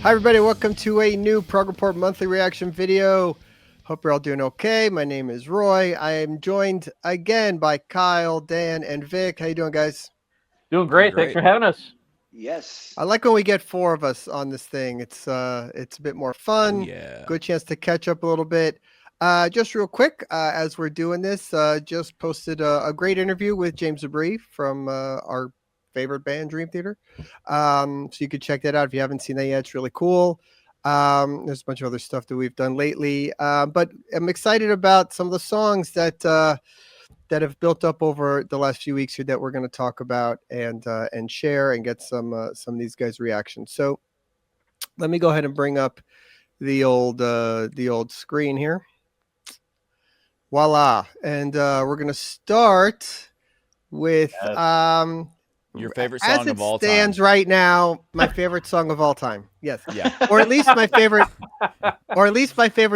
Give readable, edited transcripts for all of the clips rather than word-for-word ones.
Hi, everybody. Welcome to a new Prog Report monthly reaction video. Hope you're all doing okay. My name is Roy. I am joined again by Kyle, Dan, and Vic. How you doing, guys? Doing great. Thanks for having us. Yes. I like when we get four of us on this thing. It's a bit more fun. Yeah. Good chance to catch up a little bit. Just real quick, as we're doing this, just posted a great interview with James Abree from our favorite band, Dream Theater. So you could check that out if you haven't seen that yet. It's really cool. There's a bunch of other stuff that we've done lately, but I'm excited about some of the songs that have built up over the last few weeks here that we're going to talk about and share and get some of these guys' reactions. So let me go ahead and bring up the old screen here. Voila, and we're going to start with your favorite song of all time. As it stands right now, my favorite song of all time. Yes. Yeah. Or at least my favorite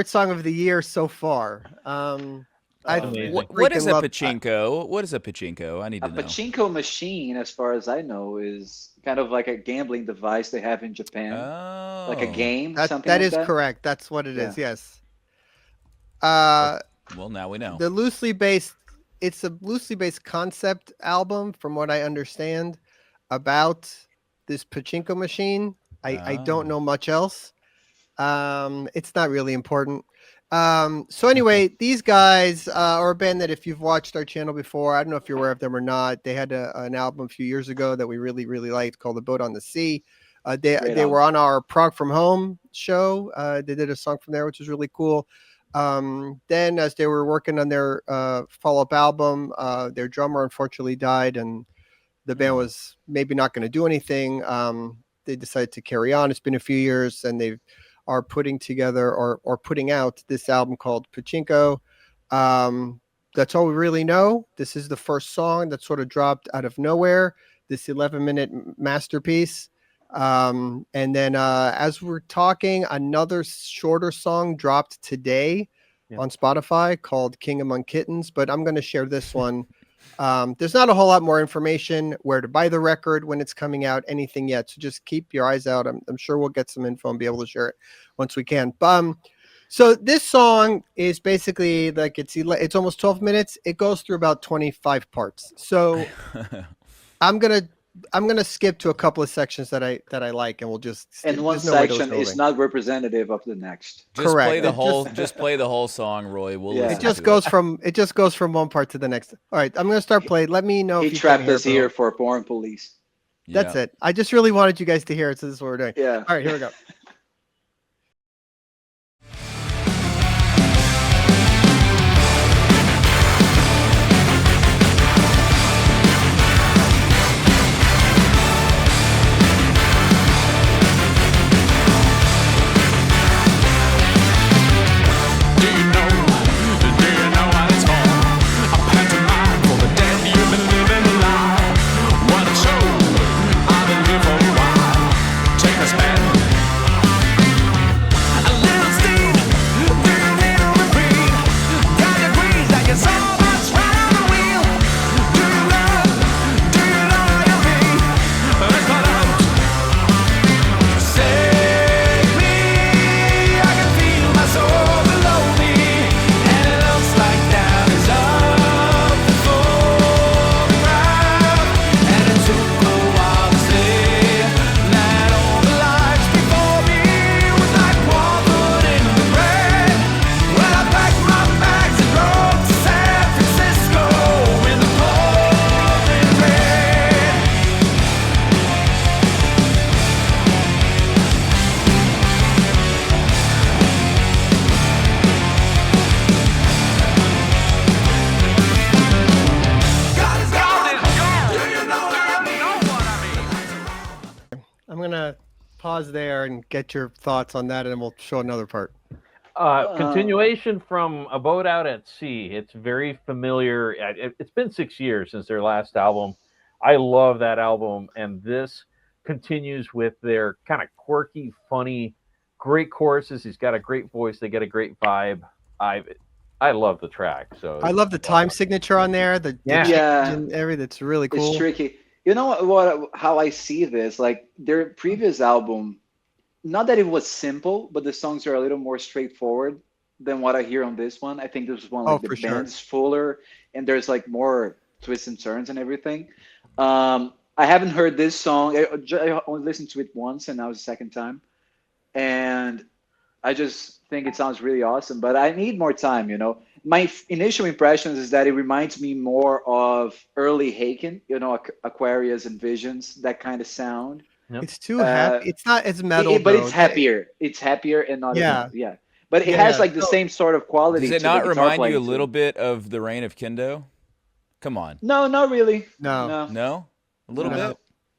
song of the year so far. What is a pachinko? What is a pachinko? I need to know. A pachinko machine, as far as I know, is kind of like a gambling device they have in Japan. Oh. Like a game, something that like is that? correct. That's what it is, yes. Well, now we know. It's a loosely based concept album, from what I understand, about this pachinko machine. I don't know much else. It's not really important. So anyway, these guys are a band that if you've watched our channel before, I don't know if you're aware of them or not. They had an album a few years ago that we really, really liked called The Boat on the Sea. They were on our Prog from Home show. They did a song from there, which was really cool. Then as they were working on their follow-up album, their drummer unfortunately died, and the band was maybe not going to do anything. They decided to carry on. It's been a few years, and they are putting together or putting out this album called Pachinko. That's all we really know. This is the first song that sort of dropped out of nowhere, this 11-minute masterpiece. And then as we're talking, another shorter song dropped today on Spotify called King Among Kittens, but I'm going to share this one. There's not a whole lot more information, where to buy the record, when it's coming out, anything yet. So just keep your eyes out. I'm sure we'll get some info and be able to share it once we can. So this song is basically like it's almost 12 minutes. It goes through about 25 parts. So I'm gonna skip to a couple of sections that I like, and we'll just. And one section is not representative of the next. Just correct. Play the whole. Just play the whole song, Roy. It just goes from one part to the next. All right, I'm gonna start playing. Let me know. He trapped us here for Porn Police. That's it. I just really wanted you guys to hear it, so this is what we're doing. Yeah. All right, here we go. I'm gonna pause there and get your thoughts on that, and then we'll show another part. Continuation from A Boat Out at Sea. It's very familiar. It's been 6 years since their last album. I love that album, and this continues with their kind of quirky, funny, great choruses. He's got a great voice. They get a great vibe. I love the track. So I love the time signature on there. The and everything. That's really cool. It's tricky. You know what? How I see this, like their previous album, not that it was simple, but the songs are a little more straightforward than what I hear on this one. I think this one, Oh, like the for sure. band's fuller and there's like more twists and turns and everything. I haven't heard this song. I only listened to it once, and that was the second time. And I just think it sounds really awesome, but I need more time, you know. My initial impressions is that it reminds me more of early Haken, you know, Aquarius and Visions, that kind of sound. Yep. It's too happy. It's not as metal, But though. it's happier. It's happier and not Yeah. as yeah. But it Yeah, has yeah. like the same sort of quality. Does it to the not guitar remind you playing a too. little bit of the Reign of Kendo? Come on. No, not really. No. No? A little No. bit?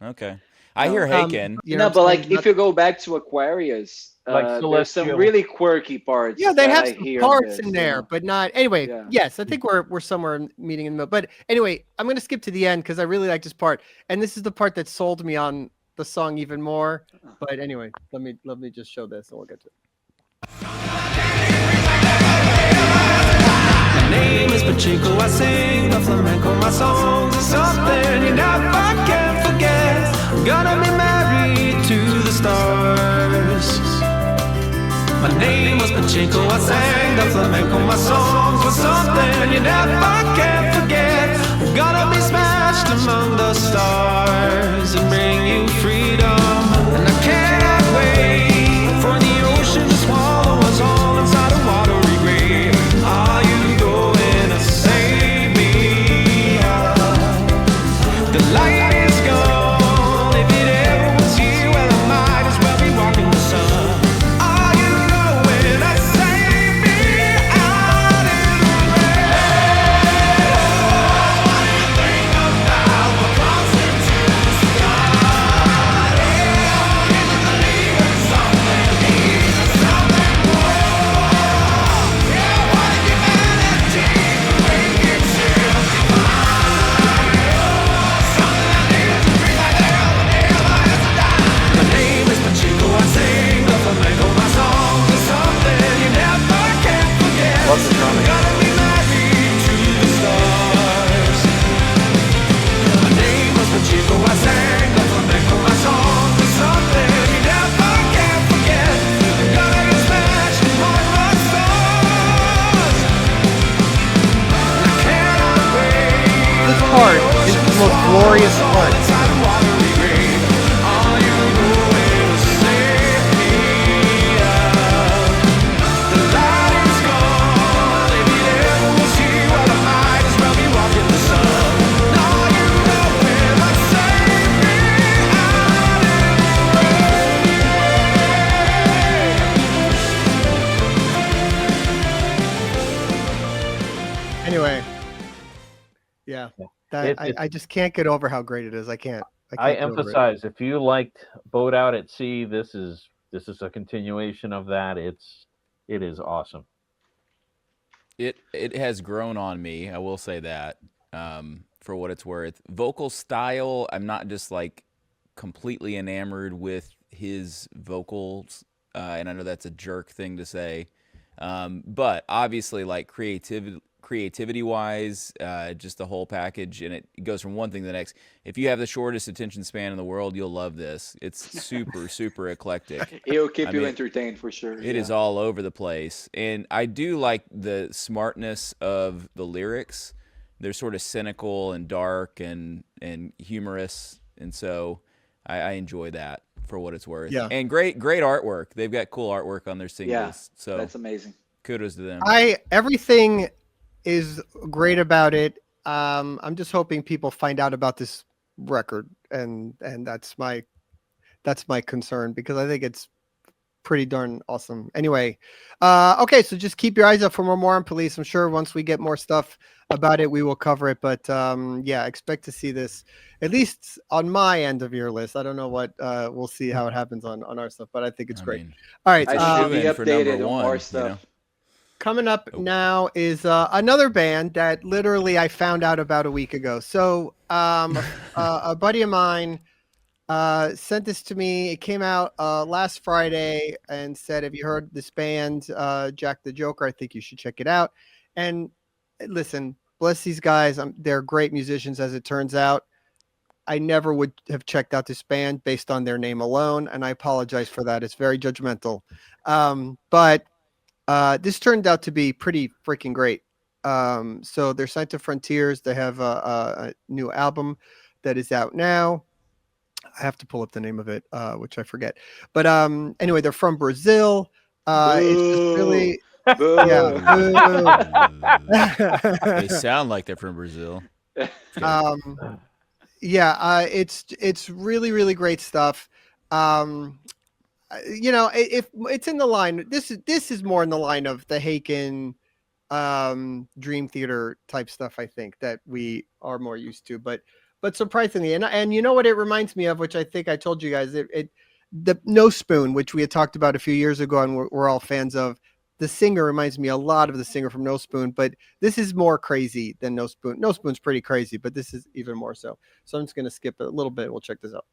Okay. I hear No. Haken. You know No, what but I'm like saying? if you go back to Aquarius, Like there's some Celestial. really quirky parts. Yeah, they that have I some hear parts this, in you there, know? but not. Anyway, Yeah. yes, I think we're somewhere meeting in the middle. But anyway, I'm going to skip to the end because I really like this part, and this is the part that sold me on the song even more. But anyway, let me just show this, and we'll get to it. My name is Pachinko, I sing the flamenco. My songs are something you never can forget. I'm gonna be married to the stars. My name was Pachinko, I sang the flamenco. My songs were something you never can forget. I'm gonna be smashed among the stars and bring you freedom. And I cannot wait for the ocean to swallow us all inside a watery grave. Are you going to save me? The light is gone. If it ever was here, well, I might as well be walking the sun. Are you going to save me out in the rain? What do you think about what comes into the sky? You believe in something, something more. Yeah, what if humanity bring itself divine? Something I need to breathe like air when I have to die. My name is Pachinko, I sing the flamenco. My songs are something you never can forget. Love the drumming. Gotta be married to the stars. My name was Pachinko, I sang the flamenco. My songs are something you never can forget. Gotta get smashed among the stars. I cannot wait. This part is the most glorious part. Inside a watery grave. Are you going to save me out? The light is gone. If it ever was here, well, I might as well be walking the sun. Are you going to save me out in the rain? Anyway, yeah, that It- I just can't get over how great it is. I can't. I get over it. emphasize, if you liked Boat Out at Sea, this is a continuation of that. It is awesome. It has grown on me. I will say that, for what it's worth. Vocal style, I'm not just like completely enamored with his vocals, and I know that's a jerk thing to say, but obviously, like creativity wise, just the whole package, and it goes from one thing to the next. If you have the shortest attention span in the world, you'll love this. It's super eclectic. It'll keep I you mean, entertained for sure. It is all over the place. And I do like the smartness of the lyrics. They're sort of cynical and dark and humorous. And so I enjoy that for what it's worth. Yeah. And great artwork. They've got cool artwork on their singles. Yeah, So that's amazing. kudos to them. Everything is great about it. I'm just hoping people find out about this record, and that's my concern, because I think it's pretty darn awesome. Anyway, okay, so just keep your eyes up for more Moron Police. I'm sure once we get more stuff about it, we will cover it. But yeah, expect to see this at least on my end of your list. I don't know what we'll see how it happens on our stuff, but I think it's great. mean, All right, I should be shoe-in for number updated on one, more you stuff. know? coming up now is another band that literally I found out about a week ago. So a buddy of mine sent this to me. It came out last Friday and said, "Have you heard this band, JackTheJoker? I think you should check it out." And listen, bless these guys. They're great musicians, as it turns out. I never would have checked out this band based on their name alone, and I apologize for that. It's very judgmental. But this turned out to be pretty freaking great. So they're signed to Frontiers. They have a new album that is out now. I have to pull up the name of it, which I forget. But anyway, they're from Brazil. It's just really, They sound like they're from Brazil. it's really, really great stuff. If it's in the line, this is more in the line of the Haken Dream Theater type stuff, I think, that we are more used to, but surprisingly, and you know what it reminds me of, which I think I told you guys, the No Spoon, which we had talked about a few years ago and we're all fans of. The singer reminds me a lot of the singer from No Spoon, but this is more crazy than No Spoon. No Spoon's pretty crazy, but this is even more so. So I'm just going to skip a little bit. We'll check this out.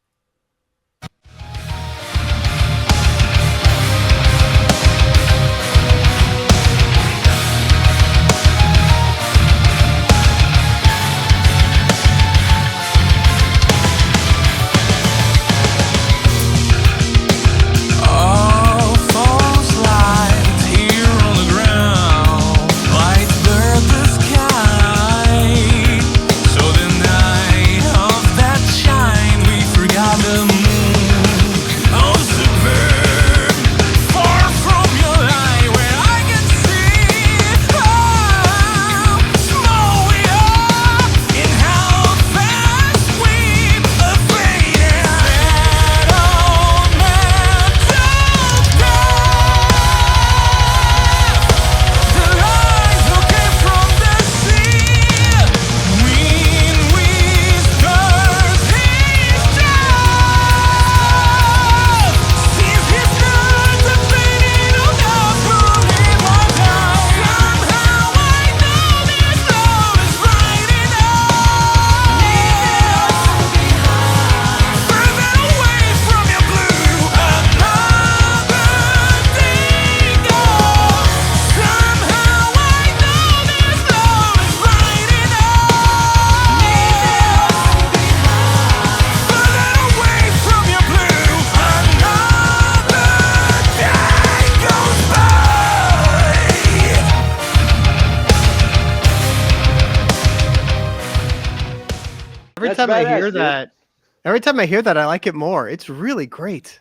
Every time I hear that, I like it more. It's really great.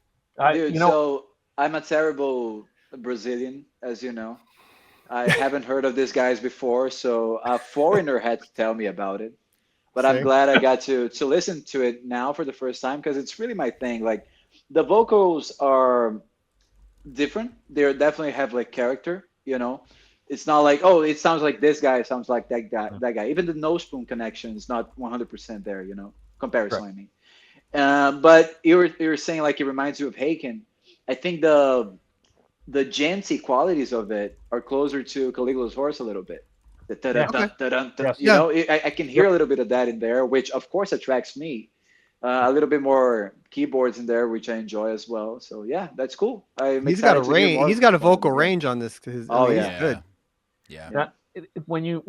Dude, so I'm a terrible Brazilian, as you know. I haven't heard of these guys before, so a foreigner had to tell me about it. But I'm glad I got to listen to it now for the first time, because it's really my thing. Like, the vocals are different. They definitely have like character, you know. It's not like, oh, it sounds like this guy, it sounds like that guy. Even the No Spoon connection is not 100% there, you know, comparison, I mean. But you were saying like it reminds you of Haken. I think the janty qualities of it are closer to Caligula's Horse a little bit. You know, I can hear a little bit of that in there, which of course attracts me. A little bit more keyboards in there, which I enjoy as well. So yeah, that's cool. He's got a range. He's got a vocal range on this. He's good. Yeah. Now, when you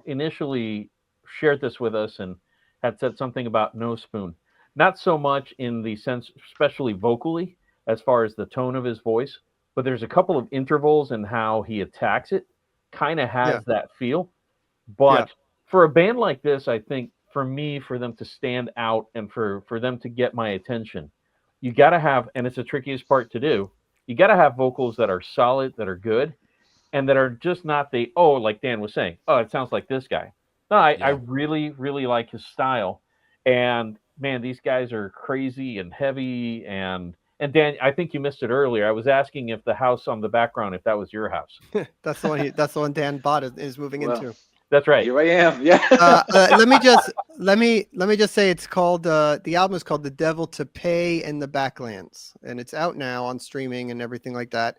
initially shared this with us and had said something about No Spoon, not so much in the sense, especially vocally, as far as the tone of his voice, but there's a couple of intervals in how he attacks it, kind of has that feel. But for a band like this, I think for them to stand out and for them to get my attention, you got to have, and it's the trickiest part to do, you got to have vocals that are solid, that are good, and that are just not like Dan was saying, oh, it sounds like this guy. No, I really, really like his style. And man, these guys are crazy and heavy. And Dan, I think you missed it earlier. I was asking if the house on the background, if that was your house. That's the one Dan bought is moving into. That's right. Here I am. Yeah. Let me just say it's called the album is called The Devil to Pay in the Backlands, and it's out now on streaming and everything like that.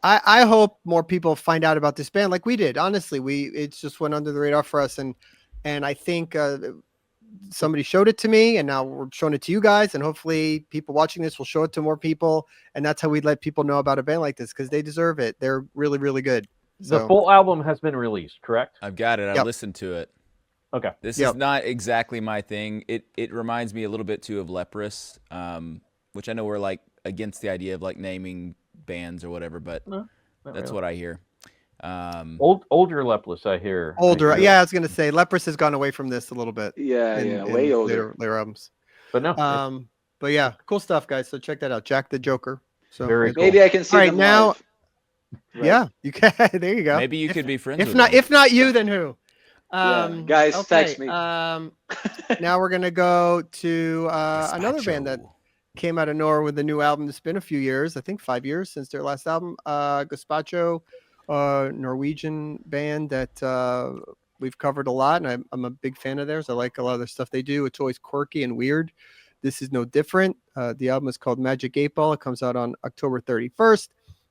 I hope more people find out about this band like we did. Honestly, it just went under the radar for us, and I think somebody showed it to me, and now we're showing it to you guys, and hopefully people watching this will show it to more people, and that's how we let people know about a band like this, because they deserve it. They're really, really good. The full album has been released, correct? I've got it. I listened to it. Okay. This Yep. is not exactly my thing. It reminds me a little bit too of Leprous, which I know we're like against the idea of like naming bands or whatever, but No, not that's really. what I hear. Older Leprous, I hear. Older. I hear. Yeah, I was gonna say Leprous has gone away from this a little bit. Yeah, way older. later albums. But no, But yeah, cool stuff, guys. So check that out, Jack the Joker. So Very cool. Maybe I can see All right, them now- live. Right. yeah, you can. There you go. Maybe you could be friends If with not, them. if not you, then who? Guys, okay, text me. Now we're gonna go to another band that came out of nowhere with a new album. It's been a few years, I think 5 years since their last album. Gazpacho, Norwegian band that we've covered a lot, and I'm a big fan of theirs. I like a lot of the stuff they do. It's always quirky and weird. This is no different. The album is called Magic 8 Ball. It comes out on October 31st.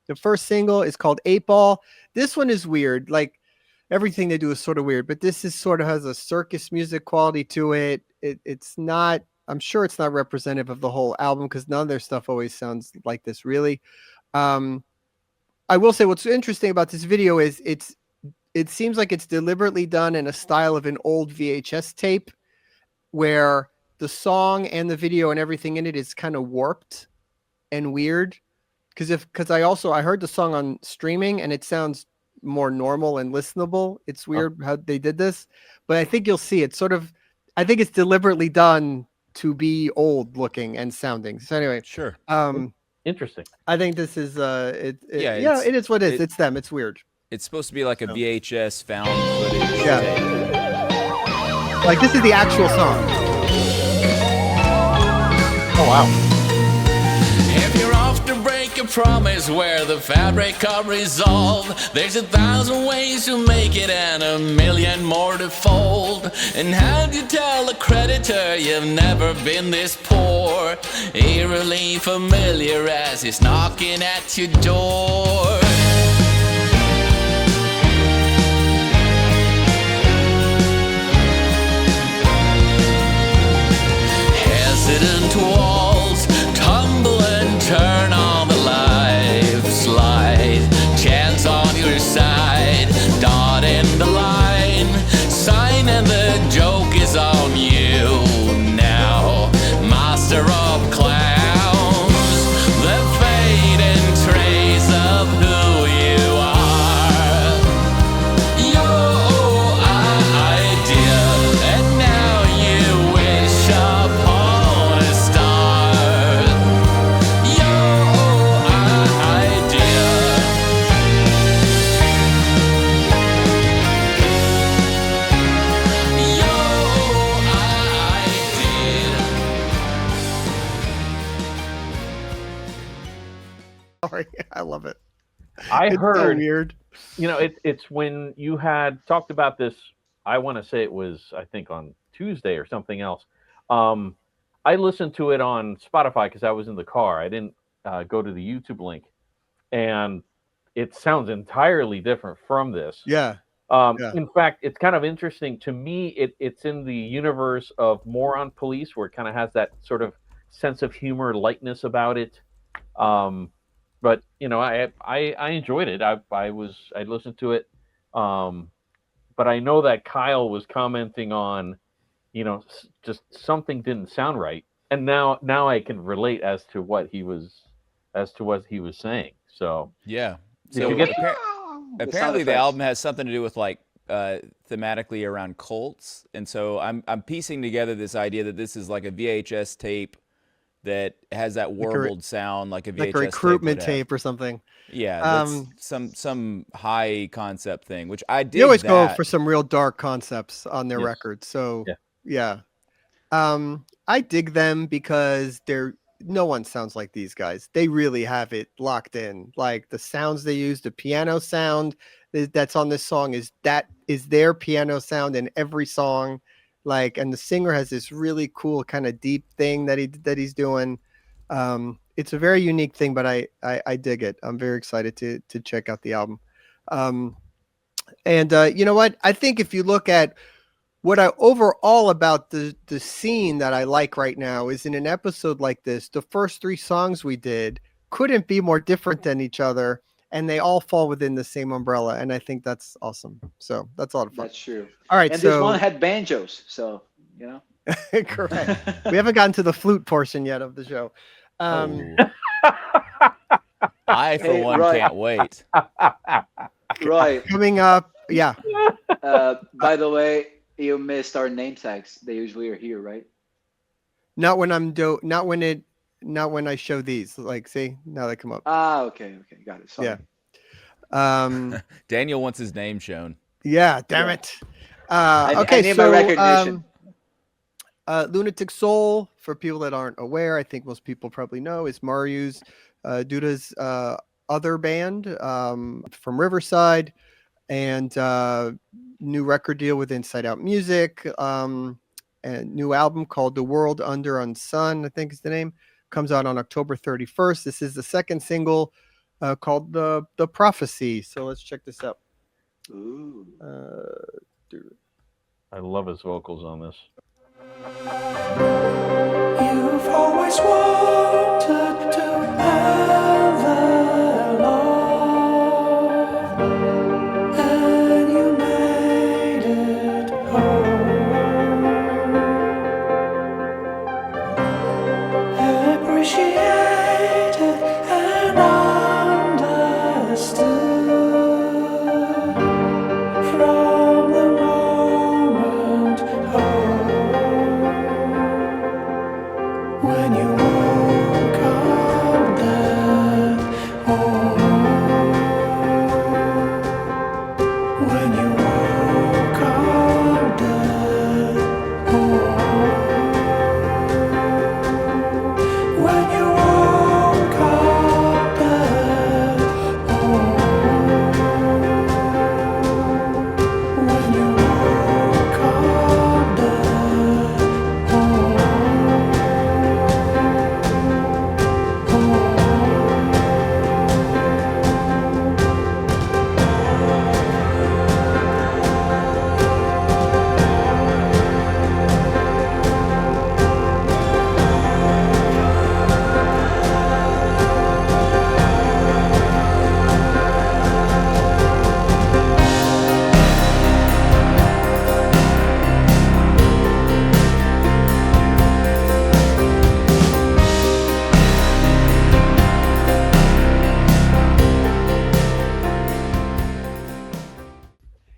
The first single is called 8 Ball. This one is weird. Like everything they do is sort of weird, but this is sort of has a circus music quality to it. It's not, I'm sure it's not representative of the whole album because none of their stuff always sounds like this really. I will say what's interesting about this video is it seems like it's deliberately done in a style of an old VHS tape where the song and the video and everything in it is kind of warped and weird. Because I heard the song on streaming and it sounds more normal and listenable. It's weird how they did this, but I think you'll see it sort of, I think it's deliberately done to be old looking and sounding. So anyway, Sure. Interesting. I think this is it it's- is what it is. It's them. It's weird. It's supposed to be like a VHS found footage. Yeah. tape. Like this is the actual song. Oh wow. If you're off to break a promise where the fabric of resolve, there's 1,000 ways to make it and 1,000,000 more to fold. And how do you tell a creditor you've never been this poor? Eerily familiar as he's knocking at your door. Hesitant walls tumble and turn on the life slide. Chance on your side, dot in the line, sign and the joke is on you now. Master of clowns, the fate and trace of who you are. Your idea, and now you wish upon a star. Your idea. Your idea. Sorry, I love it. I It's so heard, weird. it's when you had talked about this. I want to say it was, I think, on Tuesday or something else. I listened to it on Spotify because I was in the car. I didn't go to the YouTube link, and it sounds entirely different from this. Yeah. Yeah. In fact, it's kind of interesting to me. It's in the universe of Moron Police, where it kind of has that sort of sense of humor, lightness about it. But I enjoyed it. I listened to it. But I know that Kyle was commenting on, just something didn't sound right, and now I can relate as to what he was saying. So Yeah. Did So you get- apparently the album has something to do with like thematically around cults, and so I'm piecing together this idea that this is like a VHS tape that has that warbled sound like a VHS Like a recruitment tape would have. tape or something. Yeah, that's some high concept thing, which I did. You always go that. for some real dark concepts on their Yes. records. So Yeah. I dig them because no one sounds like these guys. They really have it locked in. Like the sounds they use, the piano sound that's on this song is their piano sound in every song. Like, and the singer has this really cool kind of deep thing that he's doing. It's a very unique thing, but I dig it. I'm very excited to check out the album. And you know what? I think if you look at what I overall about the scene that I like right now is in an episode like this, the first 3 songs we did couldn't be more different than each other. and they all fall within the same umbrella, and I think that's awesome. So that's a lot of fun. That's true. All right, And so this one had banjos, so you know. correct. We haven't gotten to the flute portion yet of the show. Oh. I, for Hey, one, Roy. can't wait. Roy, Coming up, yeah. by the way, you missed our name tags. They usually are here, right? Not when I show these. Like, see, now they come up. Ah, okay, got it. Sorry. Yeah. Daniel wants his name shown. Yeah, damn Yeah. it. I Okay, need my so recognition. Lunatic Soul, for people that aren't aware, I think most people probably know, is Mariu's Duda's other band from Riverside, and new record deal with Inside Out Music, and new album called The World Under Unsun, I think is the name, comes out on October 31st. This is the second single called The Prophecy. So let's check this out. Ooh. I love his vocals on this. You've always wanted to have a love, and you made it home. Appreciated and understood from the moment when you woke up there, when you woke up there, when you woke up there, when you woke up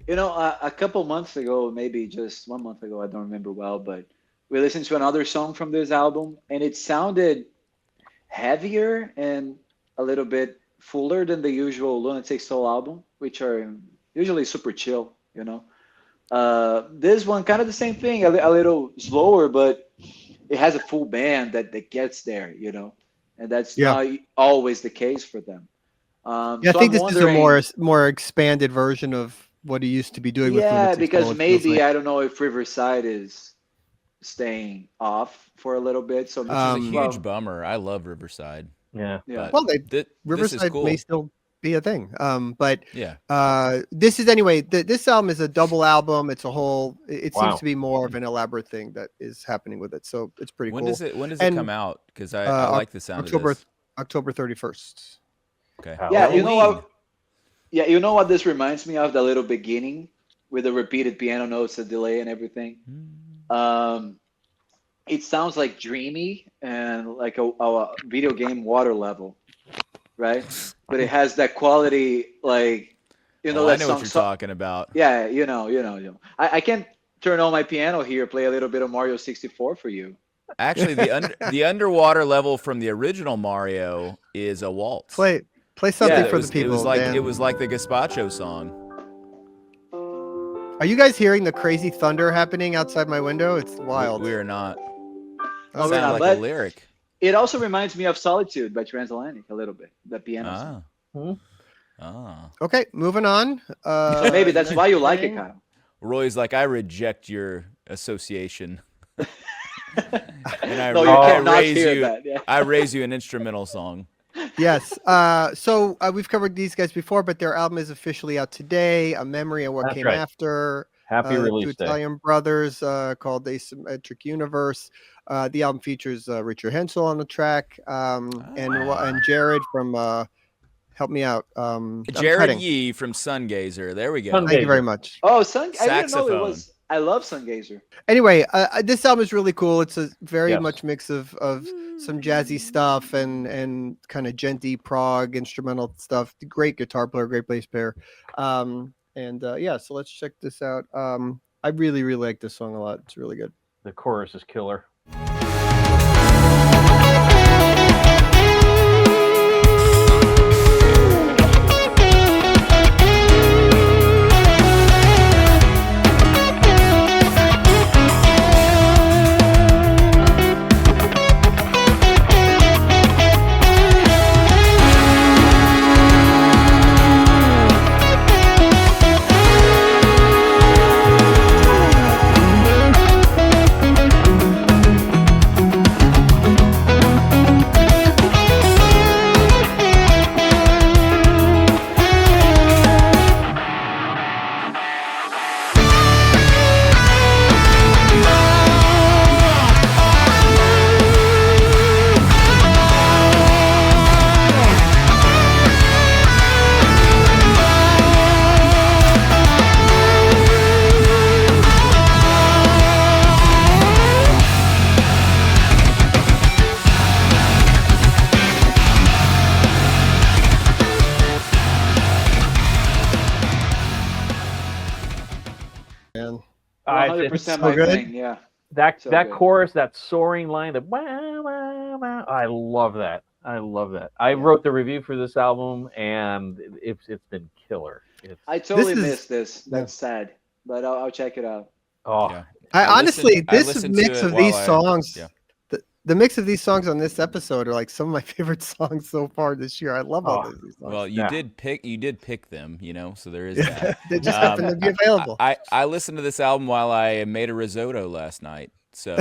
You know, a couple months ago, maybe just 1 month ago, I don't remember well, but we listened to another song from this album, and it sounded heavier and a little bit fuller than the usual Lunatic Soul album, which are usually super chill, you know. This one, kind of the same thing, a little slower, but it has a full band that gets there, you know, and that's not always the case for them. Yeah, So I think I'm this is a wondering, more expanded version of what he used to be doing with yeah, Lunatic Soul, because it feels maybe like. I don't know if Riverside is staying off for a little bit. So Which is a huge well, bummer. I love Riverside. Yeah. yeah. But Well, this is Riverside cool. may still be a thing. But Yeah. this is anyway. This album is a double album. It's a whole. It Wow. seems to be more of an elaborate thing that is happening with it. So it's pretty When cool. does it And, come out? Because I like the sound October of this. October 31st. Okay. Yeah, you know Halloween. what? Yeah, you know what this reminds me of? The little beginning with the repeated piano notes, the delay, and everything. It sounds like dreamy and like a video game water level, right? But it has that quality, like you know Oh, I that know song. what you're talking about. Yeah, you know. I can turn on my piano here, play a little bit of Mario 64 for you. Actually, the underwater level from the original Mario is a waltz. Play something Yeah, for it was, the people. It was like Dan. it was like the Gazpacho song. Are you guys hearing the crazy thunder happening outside my window? It's wild. We are not. Oh, Sounded we're not, like but a lyric. It also reminds me of Solitude by Transatlantic a little bit. The piano. song. Ah. Ah. Okay, moving on. So maybe that's next why you like it, thing. Kyle. Roy's like, I reject your association. And I, No, you I cannot raise hear you. that, yeah. I raise you an instrumental song. Yes. So we've covered these guys before, but their album is officially out today. A memory of what That's came right. after. Happy Two release day. Italian brothers called Asymmetric Universe. The album features Richard Hensel on the track, and Jared from help me out. I'm Jared cutting. Yee from Sungazer. There we go. Sun- Thank you very much. Oh, Sun. I didn't know it Saxophone. was. I love Sungazer. Anyway, this album is really cool. It's a very Yes. much mix of some jazzy stuff and kind of genty prog instrumental stuff. Great guitar player, great bass player. Yeah, so let's check this out. I really, really like this song a lot. It's really good. The chorus is killer. Man. 100% so my good. thing. Yeah. That So that good. chorus, that soaring line, that wow, wow, wow. I love that. I love that. I wrote the review for this album, and it's been killer. It's I totally is- missed this. That's sad, but I'll check it out. oh Yeah. I honestly, I this listened mix to it of these while I- songs, yeah. the mix of these songs on this episode are like some of my favorite songs so far this year. I love all Oh, these songs. Well, you Yeah. did pick them, so there is that. They just happen to be available. I listened to this album while I made a risotto last night. So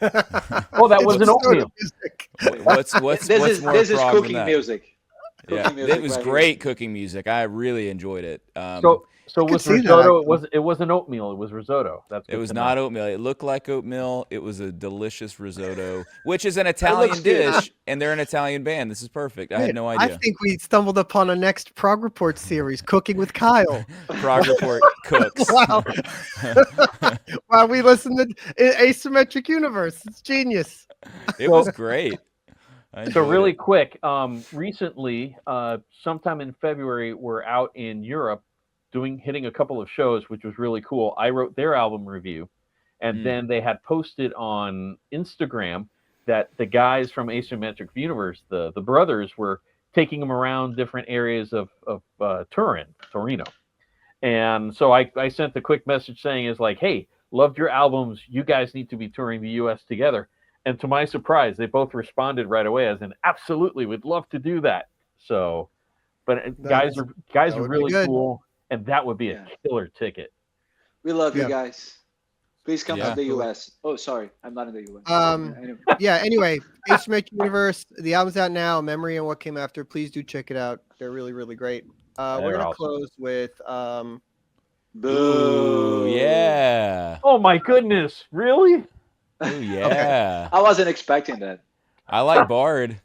Oh, that was It's an soda oatmeal. music. what's This more is prog than cooking that? music. Yeah, Cooking music it was right here. great cooking music. I really enjoyed it. So could was see that, risotto? actually. It was an oatmeal. It was risotto. That's It good was to not know. oatmeal. It looked like oatmeal. It was a delicious risotto, which is an Italian looks good. dish, and they're an Italian band. This is perfect. I had no I idea. think we stumbled upon a next Prog Report series, Cooking with Kyle. Prog Report cooks. Wow. While we listen to Asymmetric Universe. It's genius. It was great. I So enjoyed really it. quick, recently, sometime in February, we're out in Europe hitting a couple of shows, which was really cool. I wrote their album review, and then they had posted on Instagram that the guys from Asymmetric Universe, the brothers, were taking them around different areas of Torino. And so I sent a quick message saying, is like, hey, loved your albums. You guys need to be touring the U.S. together. And to my surprise, they both responded right away as in, absolutely, we'd love to do that. So, but guys are that would be really good. cool, and that would be Yeah. a killer ticket. We love Yeah. you guys. Please come Yeah. to the US. Oh, sorry, I'm not in the US. Anyway. Anyway, Asymmetric Universe, the album's out now. Memory and What Came After. Please do check it out. They're really, really great. We're They're gonna awesome. close with Boo. Ooh, yeah. Oh my goodness, really? Ooh, yeah. I wasn't expecting that. I like Bard.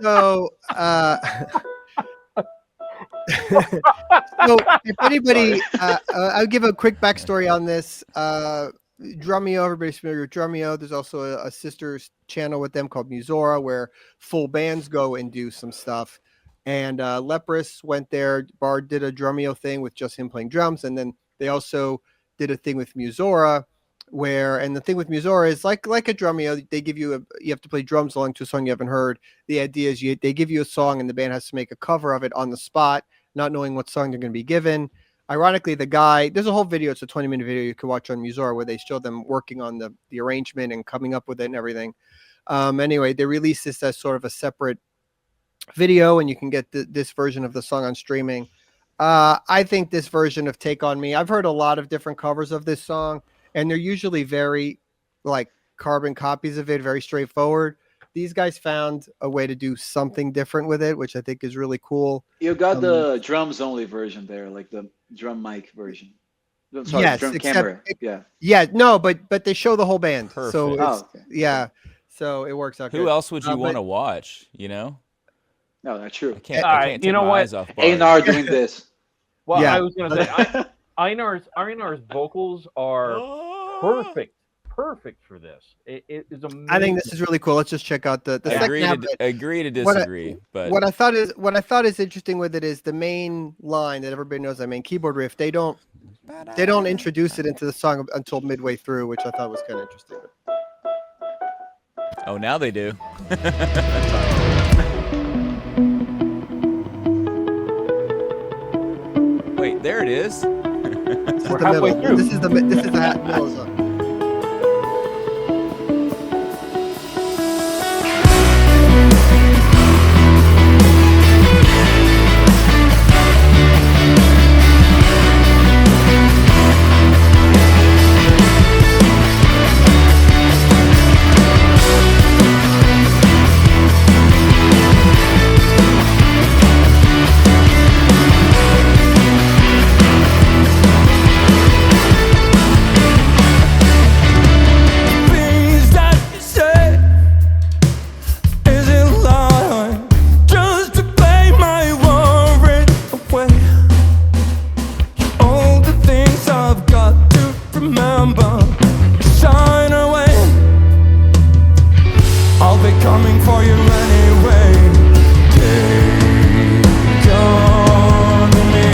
so so if anybody I'll give a quick backstory on this. Drumeo, everybody's familiar with Drumeo. There's also a sister channel with them called Musora where full bands go and do some stuff. And Leprous went there. Bard did a Drumeo thing with just him playing drums, and then they also did a thing with Musora and the thing with Musora is like a Drumeo, they give you you have to play drums along to a song you haven't heard. The idea is they give you a song and the band has to make a cover of it on the spot, not knowing what song they're going to be given. Ironically, there's a whole video, it's a 20-minute video you can watch on Musora where they show them working on the arrangement and coming up with it and everything. Anyway, they released this as sort of a separate video, and you can get this version of the song on streaming. I think this version of Take On Me, I've heard a lot of different covers of this song, and they're usually very like carbon copies of it, very straightforward. These guys found a way to do something different with it, which I think is really cool. You got the drums only version there, like the drum mic version. Sorry, Yes, drum except camera. Yeah. Yeah, no, but they show the whole band. So Perfect. it's, Oh, okay. yeah, so it works out. Who good. else would you but- want to watch? No, No, that's true. I can't You take know my what? eyes off Bard. Einar doing this. Well, Yeah. I was going to say, Einar's vocals are perfect for this. It is amazing. I think this is really cool. Let's just check out the second half. Agree to disagree, but what I thought is interesting with it is the main line that everybody knows. The main keyboard riff. They don't introduce it into the song until midway through, which I thought was kind of interesting. oh, now they do. Wait, there it is. We're halfway through. This is the middle song. Things that you say, is it lying just to play my worry away? All the things I've got to remember shine away. I'll be coming for you anyway. Take on me.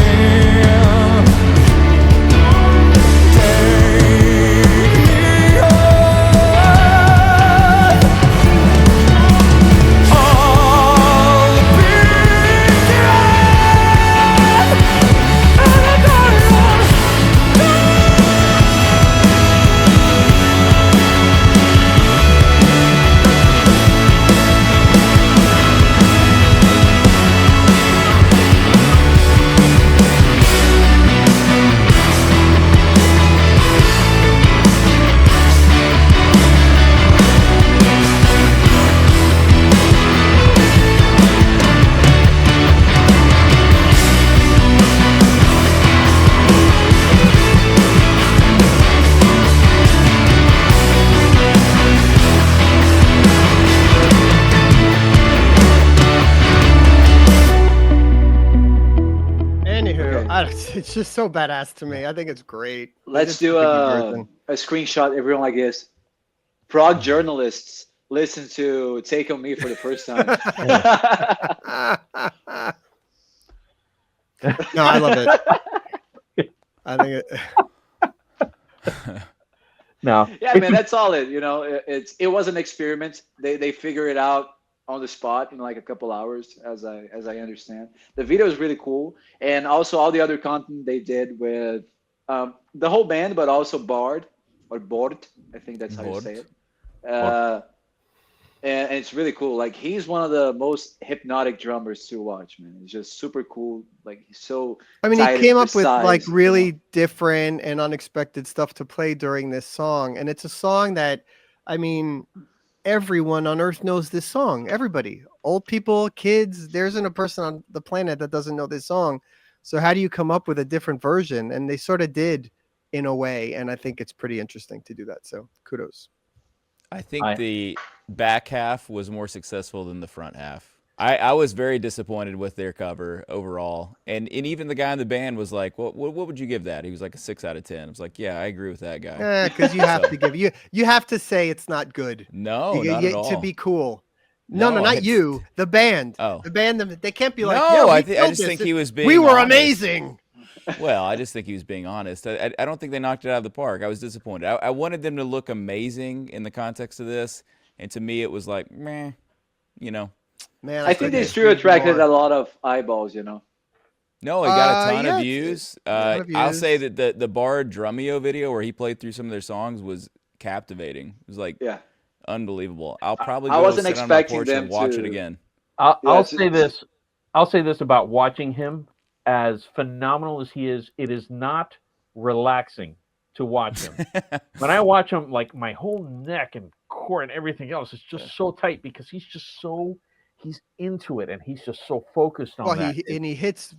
It's just so badass to me. I think it's great. Let's do a screenshot, everyone like this. Prog journalists listen to Take On Me for the first time. No, I love it. I think it. No. Yeah, man, that's solid. You know, it was an experiment. They figure it out on the spot in like a couple hours, as I understand. The video is really cool, and also all the other content they did with the whole band, but also Bard or Bord. I think that's how you say it. And it's really cool. Like, he's one of the most hypnotic drummers to watch, man. He's just super cool. Like, he's so. I mean, he came up with like precise, really different and unexpected stuff to play during this song, and it's a song that, I mean, everyone on Earth knows this song. Everybody, old people, kids. There isn't a person on the planet that doesn't know this song. So how do you come up with a different version? And they sort of did, in a way, and I think it's pretty interesting to do that. So kudos. I think the back half was more successful than the front half. I was very disappointed with their cover overall. And even the guy in the band was like, what would you give that? He was like a 6 out of 10. I was like, yeah, I agree with that guy. Yeah, because you have to give you have to say it's not good. No, not at all. To be cool. No, not you. The band. Oh. The band, they can't be like, no, yeah, I just think he was being We were honest. amazing. Well, I just think he was being honest. I don't think they knocked it out of the park. I was disappointed. I wanted them to look amazing in the context of this. And to me, it was like, meh, you know. Man, I think they still attracted a lot of eyeballs, you know. No, it got a ton of views. I'll say that the Bard Drumeo video where he played through some of their songs was captivating. It was like unbelievable. I'll probably go sit on my porch and watch it again. I'll say this. I'll say this about watching him. As phenomenal as he is, it is not relaxing to watch him. When I watch him, like, my whole neck and core and everything else is just so tight because he's into it and he's just so focused on that. He hits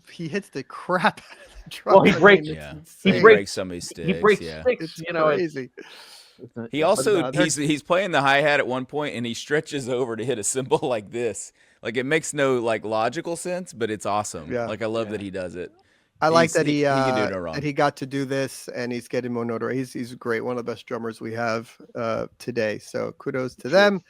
the crap out of the drum. Well, he breaks some of his sticks. He breaks sticks, It's you know. crazy. He also they're- he's playing the hi-hat at one point and he stretches over to hit a cymbal like this. Like it makes no like logical sense, but it's awesome. Yeah. Like I love that he does it. I like He's- that he can do no wrong. that he got to do this and he's getting more notoriety. He's great, one of the best drummers we have today. So kudos to them.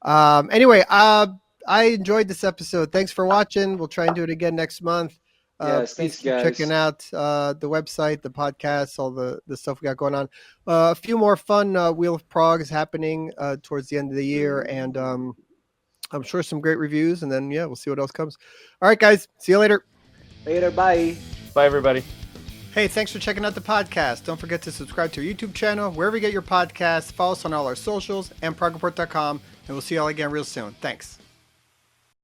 Anyway, I enjoyed this episode. Thanks for watching. We'll try and do it again next month. Yes, Please thanks, keep guys. checking out the website, the podcast, all the stuff we got going on. A few more fun Wheel of Prog is happening towards the end of the year, and I'm sure some great reviews. And then we'll see what else comes. All right, guys, see you later. Later, bye. Bye, everybody. Hey, thanks for checking out the podcast. Don't forget to subscribe to our YouTube channel, wherever you get your podcasts. Follow us on all our socials and ProgReport.com, and we'll see you all again real soon. Thanks.